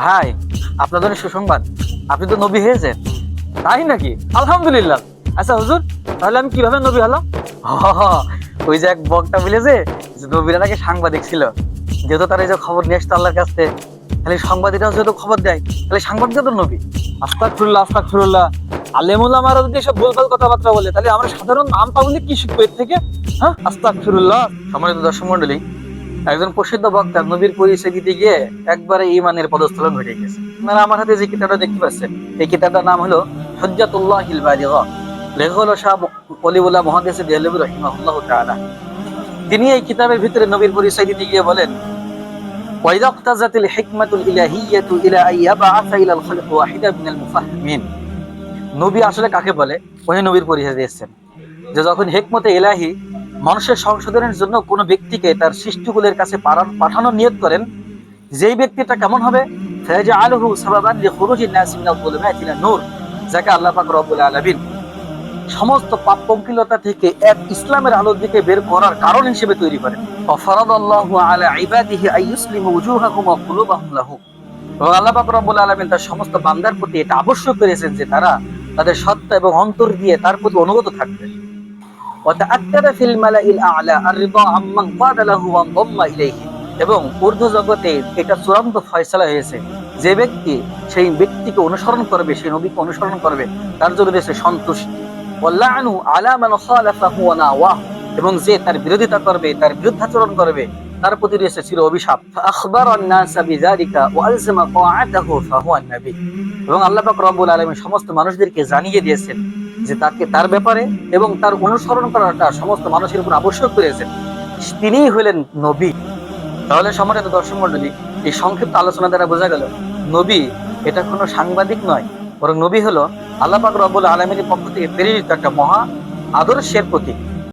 ভাই, আপনার জন্য সুসংবাদ, আপনি তো নবী হয়েছেন। তাই নাকি? আলহামদুলিল্লাহ। আচ্ছা হুজুর, তাহলে আমি কিভাবে নবী হলাম? ওই যে এক বক্তা বলেছে যে নবীরা নাকি সাংবাদিক ছিল, যেহেতু তার এই যে খবর নিয়ে আসতো আল্লাহর কাছে, তাহলে সাংবাদিকরা যেহেতু খবর দেয়, তাহলে সাংবাদিকরা তো নবী। আস্তাগফিরুল্লাহ, আস্তাগফিরুল্লাহ। আলেমুল আমারা যদি এসব ভুলভাল কথাবার্তা বলে, তাহলে আমরা সাধারণ আম পাবলিক কি শিখবো এর থেকে? হ্যাঁ, আস্তাগফিরুল্লাহ। সম্মানিত দর্শক মন্ডলী, একজন প্রসিদ্ধ বক্তা নবীর পরিচয় দিতে গিয়ে একবারে ঈমানের পদস্থলন ঘটে গেছে। আপনারা আমার হাতে যে কিতাবটা দেখতে পাচ্ছেন, এই কিতাবটার নাম হলো হুজ্জাতুল্লাহিল বালিগা। লেখক হলো শাহ ওলিউল্লাহ মুহাদ্দিস দেহলভী রাহিমাহুল্লাহ তাআলা। তিনি এই কিতাবের ভিতরে নবীর পরিচয় দিতে গিয়ে বলেন, ওয়াইদা ইক্তাজাতিল হিকমাতুল ইলাহিয়্যাতু ইলা আইয়াবআসা ইলাল খালক ওয়াহিদা মিনাল মুফাহহিমিন। নবী আসলে কাকে বলে? ওই নবীর পরিচয় দিয়েছেন যে যখন হিকমতে ইলাহি মানুষের সংশোধনের জন্য কোনো ব্যক্তিকে তার সৃষ্টিকুলের কাছে পাঠানোর নিয়ত করেন, যেই ব্যক্তিটা কেমন হবে? ফায়াজআলুহু সাবাবান লিখুরুজিন নাসি মিনাল যুলুমাতি ইলান নূর, যাকে আল্লাহ পাক রব্বুল আলামিন সমস্ত পাপ পঙ্কিলতা থেকে এক ইসলামের আলোর দিকে বের করার কারণ হিসেবে তৈরি করেন। ফারাদাল্লাহু আলা ইবাদিহি আইয়ুসলিমু উজুহাহুম ওয়া কুলুবাহুম লাহু। এবং আল্লাহ পাক রব্বুল আলামিন তার সমস্ত বান্দার প্রতি এটা আবশ্যক করেছেন যে তারা তাদের সত্তা এবং অন্তর দিয়ে তার প্রতি অনুগত থাকবে। وتأكد في الملأ الأعلى الرضا عمن قاد له وانضم إليه। এবং ঊর্ধ্ব জগতে এটা চূড়ান্ত ফয়সালা হয়েছে, যে ব্যক্তি সেই ব্যক্তিকে অনুসরণ করবে, সেই নবীকে অনুসরণ করবে, তার জন্য রয়েছে সন্তুষ্টি। ওয়াল্লাআনু আলা মান খালাফাহু ওয়া নাওয়াহু। এবং যে তার বিরোধিতা করবে, তার বিরুদ্ধাচরণ করবে, তার প্রতি রয়েছে চির অভিশাপ। আখবারান নাস বিযালিকা ওয়া আলজামা তাআতাহু ফাহুয়া নবী। এবং আল্লাহ পাক রব্বুল আলামিন সমস্ত মানুষদেরকে জানিয়ে দিয়েছেন যে তাকে তার ব্যাপারে এবং তার অনুসরণ করাটা সমস্ত মানুষের উপর আবশ্যক করেছেন, তিনিই হলেন নবী। তাহলে সম্মানিত দর্শক মন্ডলী, এই সংক্ষিপ্ত আলোচনা দ্বারা বোঝা গেল নবী এটা কোনো সাংবাদিক নয়, বরং নবী হলো আল্লাহ পাক রব্বুল আলামিনের পক্ষ থেকে প্রেরিত একটা মহা আদর্শের প্রতীক।